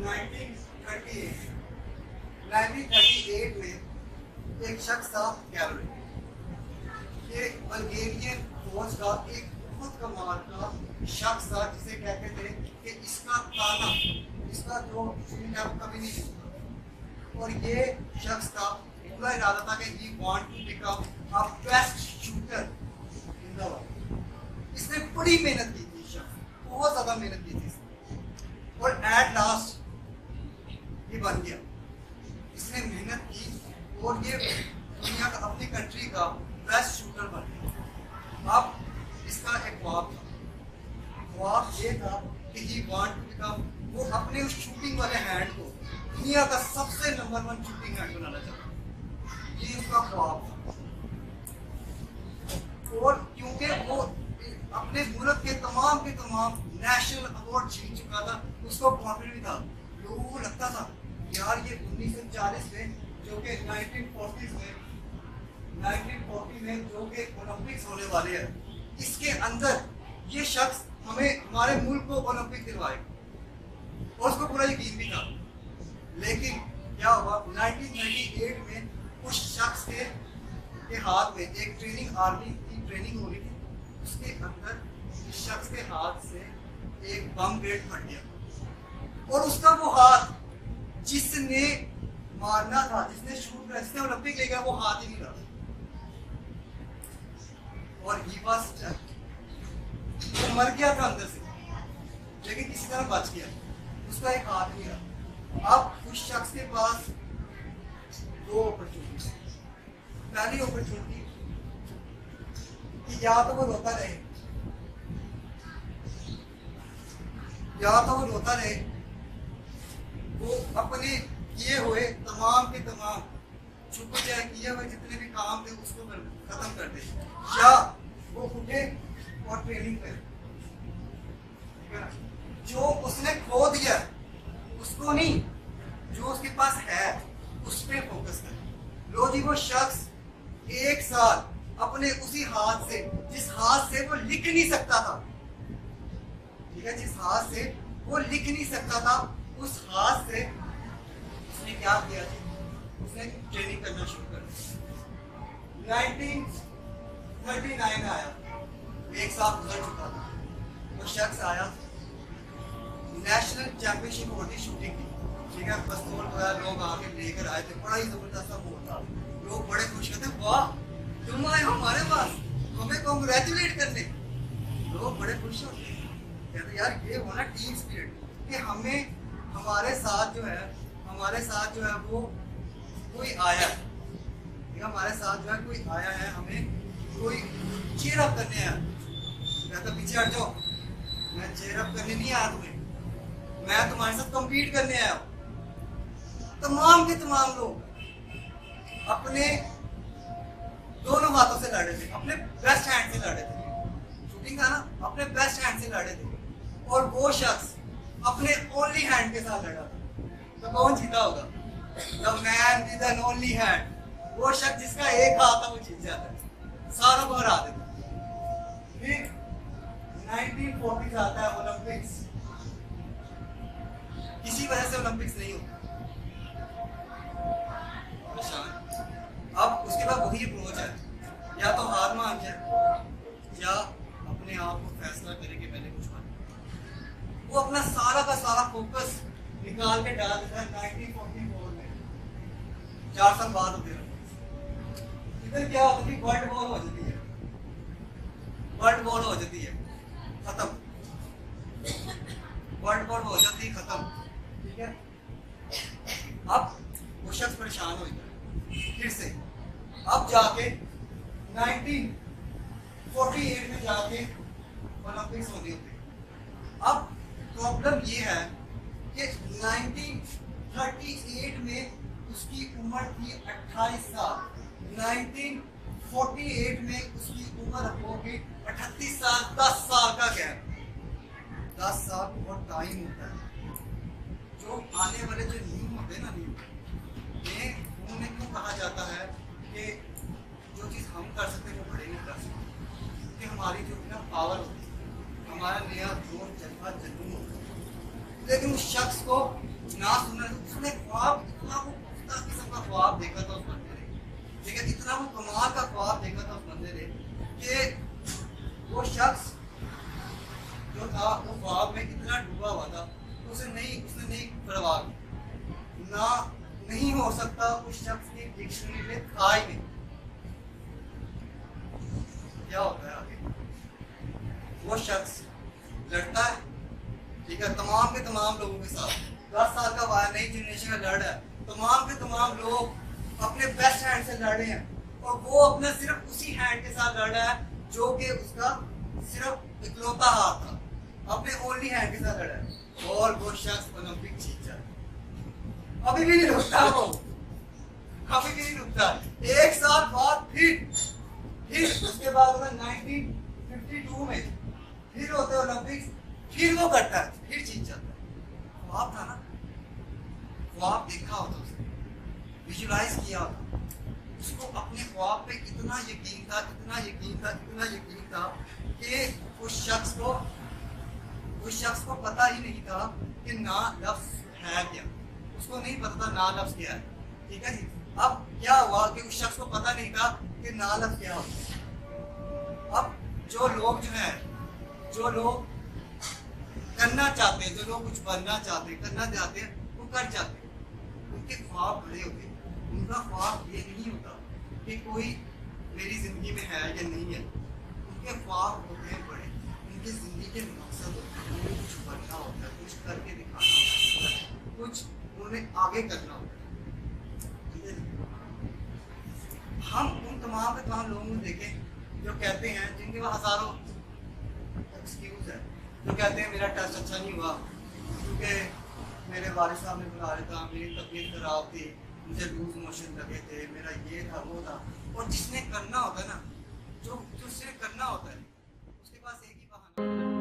1938 1938 में एक शख्स था गैलरी, ये बल्गेरियन फौज का एक बहुत कमाल का शख्स था जिसे कहते थे कि इसका ताना, इसका जो कभी नहीं छूटा। और ये शख्स था, पूरा इरादा था कि he want to become a best shooter in the world. इसने बड़ी मेहनत की थी, शख्स बहुत ज्यादा मेहनत की थी इसने, और एट लास्ट ये बन गया। इसने मेहनत की और ये दुनिया का, अपनी कंट्री का बेस्ट शूटर बन गया। अब इसका एक ख्वाब था, ख्वाब ये था कि ही वांट टू बिकम, वो अपने उस शूटिंग वाले हैंड को दुनिया का सबसे नंबर 1 शूटिंग हैंड बनाना चाहता। ये उसका ख्वाब था। और क्योंकि वो अपने मुल्क के तमाम नेशनल अवार्ड जीत चुका था, उसको कॉन्फिडेंस भी था। लोगों को लगता था यार ये 1940 में, जो कि 1940 में जो कि ओलंपिक्स होने वाले हैं, इसके अंदर ये शख्स हमें, हमारे मुल्क को ओलंपिक दिलवाएगा, और उसको पूरा यकीन भी था। लेकिन क्या हुआ, 1938 में उस शख्स के हाथ में एक ट्रेनिंग, आर्मी की ट्रेनिंग हो रही थी, उसके अंदर इस शख्स के हाथ से एक बम ग्रेनेड फट गया, और उसका वो हाथ जिसने मारना था, जिसने शूट किया, जिसने ओलंपिक ले गया, वो हाथ ही नहीं रहा। और ही वाज डेड, वो मर गया था अंदर से, लेकिन किसी तरह बच गया, उसका एक हाथ नहीं रहा। अब उस शख्स के पास 2 अपॉर्चुनिटी। पहली अपॉर्चुनिटी कि या तो वो रोता रहे, वो अपने किए हुए तमाम के तमाम छुप जाए, किए हुए जितने भी काम थे उसको खत्म कर दे, या वो उठे और ट्रेनिंग करे। जो उसने खो दिया उसको नहीं, जो उसके पास है उस पर फोकस करे। लो जी, वो शख्स 1 साल अपने उसी हाथ से, जिस हाथ से वो लिख नहीं सकता था, ठीक है, जिस हाथ से वो लिख नहीं सकता था, उस हाथ से उसने क्या किया, उसने ट्रेनिंग करना शुरू कर दिया। 1939 में आया, 1 साल गुजर चुका था, वो शख्स आया, नेशनल चैंपियनशिप होती शूटिंग की, ठीक है, पिस्तौल वगैरह लोग आके लेकर आए थे, बड़ा ही जबरदस्त माहौल था, लोग बड़े खुश थे, वाह तुम आए हमारे पास हमें कांग्रेचुलेट करने। लोग बड़े खुश होते हैं, कहते यार ये होना टीम स्पिरिट, कि हमें हमारे साथ जो है वो कोई आया है, हमारे साथ जो है कोई आया है, हमें कोई चीयर अप करने आया। मैं तो पीछे हट जाओ, मैं चीयर अप करने नहीं आया तुम्हें, मैं तुम्हारे साथ कम्पीट करने आया हूँ। तमाम के तमाम लोग अपने दोनों हाथों से लड़े थे, अपने बेस्ट हैंड से लड़े थे, शूटिंग था ना, अपने बेस्ट हैंड से लड़े थे, और वो शख्स अपने ओनली हैंड के साथ लड़ा था। तो कौन जीता होगा? The man with an only hand, वो शख्स जिसका एक हाथ था वो जीत जाता है, सारों को हरा देता। फिर 1940 आता है ओलंपिक्स, किसी वजह से ओलंपिक्स नहीं होता, अब उसके बाद वही अप्रोच है, या तो हार मान जाए या अपने आप को फैसला करे कि मैंने कुछ माना। वो अपना सारा का सारा फोकस निकाल के डाल देता है 1944 में, 4 साल बाद होते हैं। इधर क्या होता है, वर्ल्ड वॉर हो जाती है, वर्ल्ड वॉर हो जाती है, खत्म, वर्ल्ड वॉर हो जाती है, खत्म, ठीक है। अब वो शख्स परेशान हो गया फिर से, अब जाके 1948 में जाके ओलंपिक्स होने होते। अब प्रॉब्लम ये है कि 1938 में उसकी उम्र थी 28 साल, 1948 में उसकी उम्र होगी 38 साल, 10 साल का गैप। 10 साल बहुत टाइम होता है। जो आने वाले जो न्यू होते हैं ना, उन्हें क्यों कहा जाता है कि जो चीज़ हम कर सकते हैं वो बड़े नहीं कर सकते, क्योंकि हमारी जो ना पावर होती है, हमारा नया जोर जज्बा जुनून होता है। लेकिन उस शख्स को ना सुनना, उसने ख्वाब इतना वो पुख्ता किस्म का ख्वाब देखा था उस बंदे ने, ठीक है, इतना वो कमाल का ख्वाब देखा था उस बंदे ने कि वो शख्स जो था वो ख्वाब में इतना डूबा हुआ था, उसने नहीं परवाह की। ना नहीं हो सकता उस शख्स की डिक्शनरी में था ही नहीं। क्या होता है आगे? वो शख्स लड़ता है, ठीक है, तमाम के तमाम लोगों के साथ, 10 साल का वाया, नई जनरेशन का लड़ है, तमाम के तमाम लोग अपने बेस्ट हैंड से लड़ रहे हैं, और वो अपने सिर्फ उसी हैंड के साथ लड़ रहा है जो कि उसका सिर्फ इकलौता हाथ था, अपने ओनली हैंड के साथ लड़ा है, और वो शख्स ओलंपिक जीत जाए। अभी भी नहीं रुकता वो, अभी भी नहीं रुकता। एक साल बाद फिर उसके बाद 1952 में फिर होते ओलंपिक्स, फिर वो करता है, फिर जीत जाता है। ख्वाब था ना, ख्वाब देखा होता उसने, विजुलाइज किया होता, उसको अपने ख्वाब पे इतना यकीन था, इतना यकीन था, इतना यकीन था कि उस शख्स को पता ही नहीं था कि ना लफ्ज है क्या, उसको नहीं पता था ना लफ्ज क्या है, ठीक है जी। अब क्या हुआ कि उस शख्स को पता नहीं था कि ना लफ्ज क्या होता है। अब जो लोग करना चाहते हैं, जो लोग कुछ बनना चाहते हैं, करना चाहते हैं, वो कर जाते हैं, उनके ख्वाब बड़े होते हैं। उनका ख्वाब ये नहीं होता कि कोई मेरी जिंदगी में है या नहीं है, उनके ख्वाब होते हैं बड़े, उनकी जिंदगी के मकसद होते हैं, उन्हें कुछ बनना होता है, कुछ करके दिखाना होता है, कुछ उन्हें आगे करना होता है। हम उन तमाम के तमाम लोगों को देखें जो कहते हैं, जिनके पास हजारों एक्सक्यूज है, जो कहते हैं मेरा टेस्ट अच्छा नहीं हुआ क्योंकि मेरे वालिद साहब ने बुला रहा था, मेरी तबीयत खराब थी, मुझे लूज मोशन लगे थे, मेरा ये था वो था। और जिसने करना होता है ना, जो जिसने करना होता है, उसके पास एक ही बहाना